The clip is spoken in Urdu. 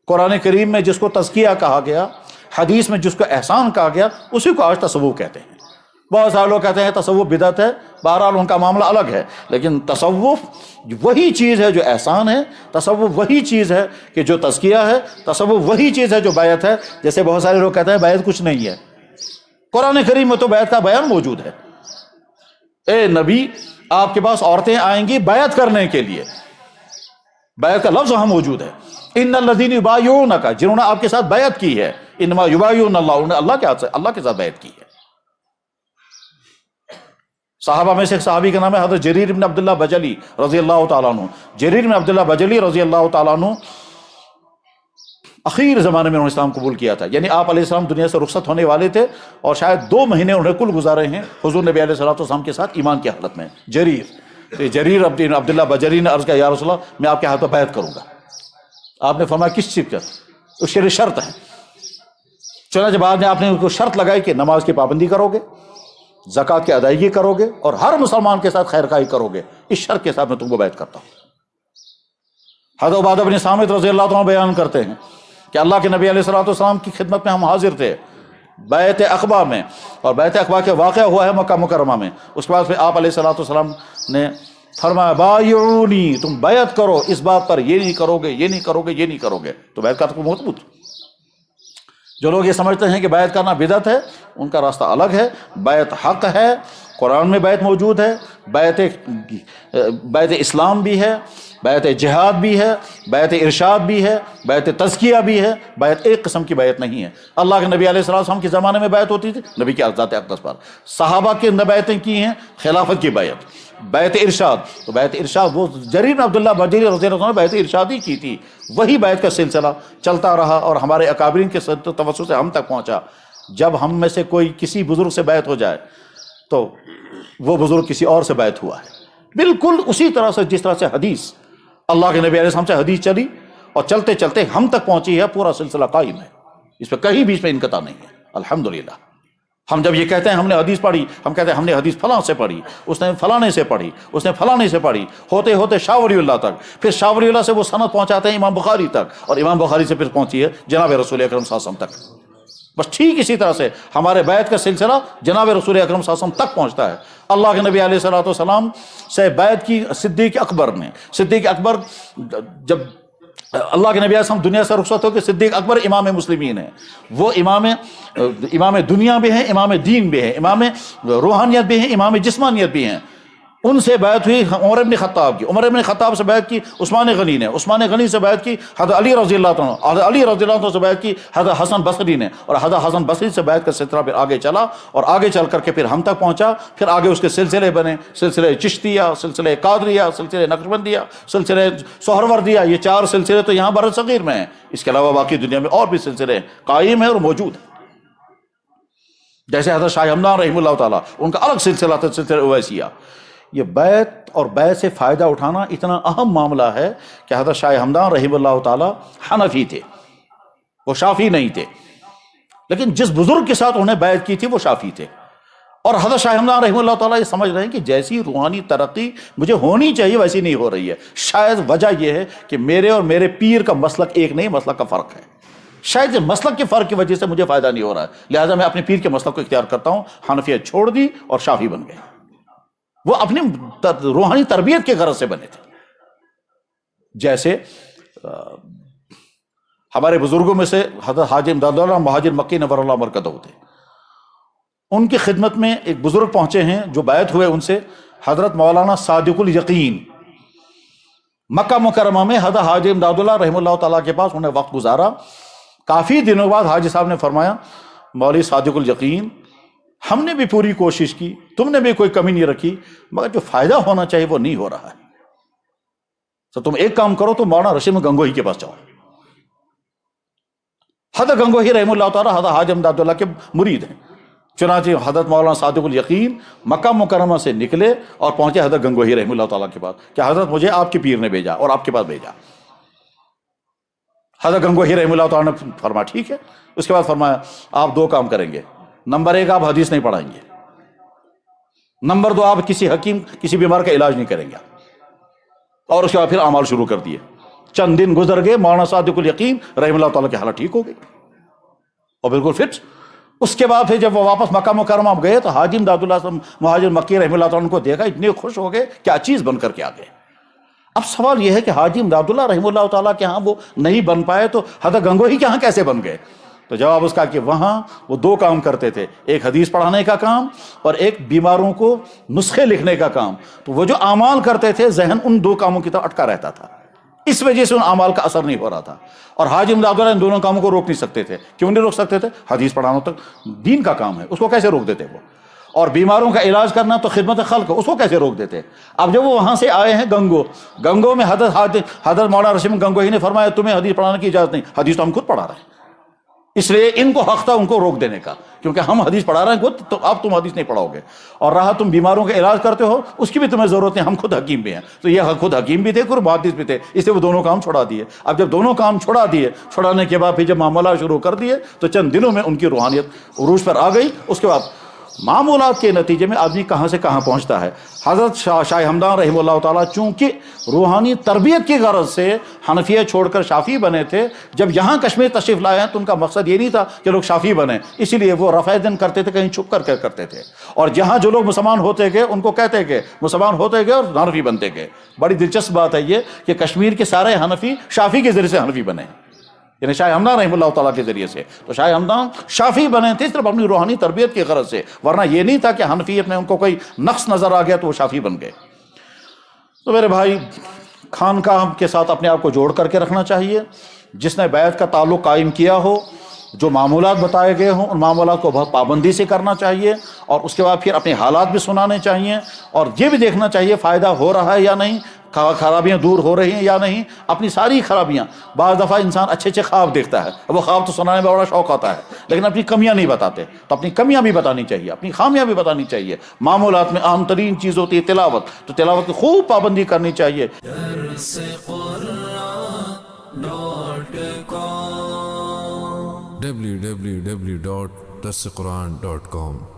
قرآن کریم میں جس کو تزکیہ کہا گیا، حدیث میں جس کو احسان کہا گیا، اسی کو آج تصوف کہتے ہیں۔ بہت سارے لوگ کہتے ہیں تصوف بدعت ہے، بہرحال ان کا معاملہ الگ ہے، لیکن تصوف وہی چیز ہے جو احسان ہے، تصوف وہی چیز ہے کہ جو تزکیہ ہے، تصوف وہی چیز ہے جو بیعت ہے۔ جیسے بہت سارے لوگ کہتے ہیں بیعت کچھ نہیں ہے، قرآن کریم میں تو بیعت کا بیان موجود ہے۔ اے نبی، آپ کے پاس عورتیں آئیں گی بیعت کرنے کے لیے، بیعت کا لفظ وہاں موجود ہے۔ ان الذین یبایعونک، جنہوں نے آپ کے ساتھ بیعت کی ہے، انما یبایعون اللہ، انہوں نے اللہ کے ساتھ بیعت کی ہے۔ صحابہ میں سے ایک صحابی کا نام ہے حضرت جریر بن عبداللہ بجلی رضی اللہ تعالیٰ عنہ۔ جریر بن عبداللہ بجلی رضی اللہ تعالیٰ عنہ اخیر زمانے میں انہوں نے اسلام قبول کیا تھا، یعنی آپ علیہ السلام دنیا سے رخصت ہونے والے تھے اور شاید 2 مہینے انہیں کل گزارے ہیں حضور نبی علیہ السلام کے ساتھ ایمان کی حالت میں۔ جریر بن عبداللہ بجلی نے عرض کیا، یا رسول اللہ میں آپ کے ہاتھ پہ بیعت کروں گا۔ آپ نے فرمایا کس چیز کا؟ اس کے لیے شرط ہے۔ چنانچہ بعد میں آپ نے ان کو شرط لگائی کہ نماز کی پابندی کرو گے، زکوٰۃ کی ادائیگی کرو گے اور ہر مسلمان کے ساتھ خیر خواہی کرو گے، اس شرط کے ساتھ میں تم کو بیعت کرتا ہوں۔ حضرت عبادہ بن صامت رضی اللہ عنہ بیان کرتے ہیں کہ اللہ کے نبی علیہ السلام کی خدمت میں ہم حاضر تھے بیعت عقبہ میں، اور بیعت عقبہ کے واقعہ ہوا ہے مکہ مکرمہ میں۔ اس کے بعد پھر آپ علیہ السلام نے فرمایا بایعونی، تم بیعت کرو اس بات پر، یہ نہیں کرو گے، یہ نہیں کرو گے، یہ نہیں کرو گے، تو بیعت کا تو مضبوط۔ جو لوگ یہ سمجھتے ہیں کہ بیعت کرنا بدعت ہے، ان کا راستہ الگ ہے۔ بیعت حق ہے، قرآن میں بیعت موجود ہے، بیعت اسلام بھی ہے، بیعت جہاد بھی ہے، بیعت ارشاد بھی ہے، بیعت تزکیہ بھی ہے۔ بیعت ایک قسم کی بیعت نہیں ہے۔ اللہ کے نبی علیہ السلام کے زمانے میں بیعت ہوتی تھی نبی کی ذات اقدس پر، صحابہ کے بیعتیں کی ہیں، خلافت کی بیعت، بیعت ارشاد، تو بیعت ارشاد وہ جریر بن عبداللہ بجلی رضی اللہ عنہ نے بیعت ارشاد ہی کی تھی، وہی بیعت کا سلسلہ چلتا رہا اور ہمارے اکابرین کے توسط سے ہم تک پہنچا۔ جب ہم میں سے کوئی کسی بزرگ سے بیعت ہو جائے تو وہ بزرگ کسی اور سے بیعت ہوا ہے، بالکل اسی طرح سے جس طرح سے حدیث اللہ کے نبی علیہ السلام سے حدیث چلی اور چلتے چلتے ہم تک پہنچی ہے، پورا سلسلہ قائم ہے، اس پہ کہیں بیچ میں انقطاع نہیں ہے الحمدللہ۔ ہم جب یہ کہتے ہیں ہم نے حدیث پڑھی، ہم کہتے ہیں ہم نے حدیث فلاں سے پڑھی، اس نے فلانے سے پڑھی، اس نے فلانے سے پڑھی، ہوتے ہوتے شاہ ولی اللہ تک، پھر شاہ ولی اللہ سے وہ سند پہنچاتے ہیں امام بخاری تک، اور امام بخاری سے پھر پہنچی ہے جناب رسول اکرم صلی اللہ علیہ وسلم تک۔ بس ٹھیک اسی طرح سے ہمارے بیعت کا سلسلہ جناب رسول اکرم صلی اللہ علیہ وسلم تک پہنچتا ہے۔ اللہ کے نبی علیہ السلام سے بیعت کی صدیق اکبر نے، صدیق اکبر جب اللہ کے نبی علیہ السلام دنیا سے رخصت ہو کے صدیق اکبر امام مسلمین ہیں، وہ امام دنیا بھی ہیں، امام دین بھی ہیں، امام روحانیت بھی ہیں، امام جسمانیت بھی ہیں۔ ان سے بیعت ہوئی عمر بن خطاب کی، عمر بن خطاب سے بیعت کی عثمان غنی نے، عثمان غنی سے بیعت کی حضرت علی رضی اللہ عنہ، حضرت علی رضی اللہ عنہ سے بیعت کی حضرت حسن بصری نے، اور حضرت حسن بصری سے بیعت کا سلسلہ پھر آگے چلا اور آگے چل کر کے پھر ہم تک پہنچا۔ پھر آگے اس کے سلسلے بنے، سلسلے چشتیہ، سلسلے قادریہ، سلسلے نقشبندیہ، سلسلے سہروردیہ، یہ 4 سلسلے تو یہاں بر صغیر میں ہیں، اس کے علاوہ باقی دنیا میں اور بھی سلسلے قائم ہیں اور موجود ہیں۔ جیسے حضرت شاہ ہمدان رحمہ اللہ تعالیٰ، ان کا الگ سلسلہ تھا، سلسلہ اویسیہ۔ یہ بیعت اور بیعت سے فائدہ اٹھانا اتنا اہم معاملہ ہے کہ حضرت شاہ ہمدان رحمہ اللہ تعالیٰ حنفی تھے، وہ شافعی نہیں تھے، لیکن جس بزرگ کے ساتھ انہوں نے بیعت کی تھی وہ شافعی تھے۔ اور حضرت شاہ ہمدان رحمہ اللہ تعالیٰ یہ سمجھ رہے ہیں کہ جیسی روحانی ترقی مجھے ہونی چاہیے ویسی نہیں ہو رہی ہے، شاید وجہ یہ ہے کہ میرے اور میرے پیر کا مسلک ایک نہیں، مسلک کا فرق ہے، شاید مسلک کے فرق کی وجہ سے مجھے فائدہ نہیں ہو رہا ہے، لہٰذا میں اپنے پیر کے مسلک کو اختیار کرتا ہوں۔ حنفیت چھوڑ دی اور شافعی بن گئے۔ وہ اپنی روحانی تربیت کے غرض سے بنے تھے۔ جیسے ہمارے بزرگوں میں سے حضرت حاجی امداد اللہ مہاجر مکی نور اللہ مرکزہ ہوتے، ان کی خدمت میں ایک بزرگ پہنچے ہیں جو بیعت ہوئے ان سے، حضرت مولانا صادق الیقین۔ مکہ مکرمہ میں حضرت حاجی امداد اللہ رحمہ اللہ تعالیٰ کے پاس انہیں وقت گزارا۔ کافی دنوں بعد حاجی صاحب نے فرمایا، مولوی صادق الیقین، ہم نے بھی پوری کوشش کی، تم نے بھی کوئی کمی نہیں رکھی، مگر جو فائدہ ہونا چاہیے وہ نہیں ہو رہا ہے، تو تم ایک کام کرو، تم مولانا رشید گنگوہی کے پاس جاؤ۔ حضرت گنگوہی رحمہ اللہ تعالیٰ حضرت حاجی امداد اللہ کے مرید ہیں، چنانچہ حضرت مولانا صادق الیقین مکہ مکرمہ سے نکلے اور پہنچے حضرت گنگوہی رحمہ اللہ تعالیٰ کے پاس کہ حضرت مجھے آپ کے پیر نے بھیجا اور آپ کے پاس بھیجا۔ حضرت گنگوہی رحمہ اللہ تعالیٰ نے فرمایا ٹھیک ہے۔ اس کے بعد فرمایا آپ 2 کام کریں گے، نمبر 1 آپ حدیث نہیں پڑھائیں گے، نمبر 2 آپ کسی حکیم کسی بیمار کا علاج نہیں کریں گے، اور اس کے بعد پھر اعمال شروع کر دیے۔ چند دن گزر گئے، مولانا صادق الیقین رحمہ اللہ تعالیٰ کی حالت ٹھیک ہو گئی اور بالکل فٹ۔ اس کے بعد پھر جب وہ واپس مکہ مکرمہ گئے تو حاجی امداد اللہ مہاجر مکی رحمہ اللہ تعالیٰ ان کو دیکھا، اتنے خوش ہو گئے کیا چیز بن کر کے آ گئے۔ اب سوال یہ ہے کہ حاجی امداد اللہ رحمہ اللہ تعالیٰ کے ہاں وہ نہیں بن پائے تو حضرت گنگوہی کے ہاں کیسے بن گئے؟ تو جواب اس کا کہ وہاں وہ دو کام کرتے تھے، ایک حدیث پڑھانے کا کام اور ایک بیماروں کو نسخے لکھنے کا کام۔ تو وہ جو اعمال کرتے تھے ذہن ان دو کاموں کی طرف اٹکا رہتا تھا، اس وجہ سے ان اعمال کا اثر نہیں ہو رہا تھا۔ اور حاجی امداد اللہ ان دونوں کاموں کو روک نہیں سکتے تھے۔ کیوں نہیں روک سکتے تھے؟ حدیث پڑھانا تو دین کا کام ہے، اس کو کیسے روک دیتے وہ؟ اور بیماروں کا علاج کرنا تو خدمت خلق، اس کو کیسے روک دیتے؟ اب جب وہ وہاں سے آئے ہیں گنگو میں حضرت مولانا رشید گنگوہی نے فرمایا تمہیں حدیث پڑھانے کی اجازت نہیں، حدیث تو ہم خود پڑھا رہے ہیں، اس لیے ان کو حق تھا ان کو روک دینے کا، کیونکہ ہم حدیث پڑھا رہے ہیں خود، تو اب تم حدیث نہیں پڑھاؤ گے۔ اور رہا تم بیماروں کا علاج کرتے ہو، اس کی بھی تمہیں ضرورت نہیں، ہم خود حکیم بھی ہیں۔ تو یہ خود حکیم بھی تھے، خود محدث بھی تھے، اس لیے وہ دونوں کام چھوڑا دیے۔ اب جب دونوں کام چھوڑا دیے، چھوڑانے کے بعد پھر جب معاملات شروع کر دیے تو چند دنوں میں ان کی روحانیت عروج پر آ گئی۔ اس کے بعد معمولات کے نتیجے میں آدمی کہاں سے کہاں پہنچتا ہے۔ حضرت شاہ ہمدان رحمہ اللہ تعالیٰ چونکہ روحانی تربیت کی غرض سے حنفیہ چھوڑ کر شافعی بنے تھے، جب یہاں کشمیر تشریف لائے ہیں تو ان کا مقصد یہ نہیں تھا کہ لوگ شافعی بنیں، اسی لیے وہ رفع دین کرتے تھے، کہیں چھپ کر کے کرتے تھے، اور جہاں جو لوگ مسلمان ہوتے گئے ان کو کہتے گئے، مسلمان ہوتے گئے اور حنفی بنتے گئے۔ بڑی دلچسپ بات ہے یہ کہ کشمیر کے سارے حنفی شافعی کے ذریعے سے حنفی بنے، یعنی شاہ ہمدان رحمہ اللہ تعالیٰ کے ذریعے سے۔ تو شاہ ہمدان شافعی بنے تھے صرف اپنی روحانی تربیت کی غرض سے، ورنہ یہ نہیں تھا کہ حنفیت میں ان کو کوئی نقص نظر آ گیا تو وہ شافعی بن گئے۔ تو میرے بھائی، خانقاہ کے ساتھ اپنے آپ کو جوڑ کر کے رکھنا چاہیے۔ جس نے بیعت کا تعلق قائم کیا ہو، جو معمولات بتائے گئے ہوں ان معمولات کو بہت پابندی سے کرنا چاہیے، اور اس کے بعد پھر اپنے حالات بھی سنانے چاہیے، اور یہ بھی دیکھنا چاہیے فائدہ ہو رہا ہے یا نہیں، خرابیاں دور ہو رہی ہیں یا نہیں، اپنی ساری خرابیاں۔ بعض دفعہ انسان اچھے اچھے خواب دیکھتا ہے، وہ خواب تو سنانے میں بڑا شوق آتا ہے، لیکن اپنی کمیاں نہیں بتاتے، تو اپنی کمیاں بھی بتانی چاہیے، اپنی خامیاں بھی بتانی چاہیے۔ معمولات میں اہم ترین چیز ہوتی ہے تلاوت، تو تلاوت کی خوب پابندی کرنی چاہیے۔ www.darsequran.com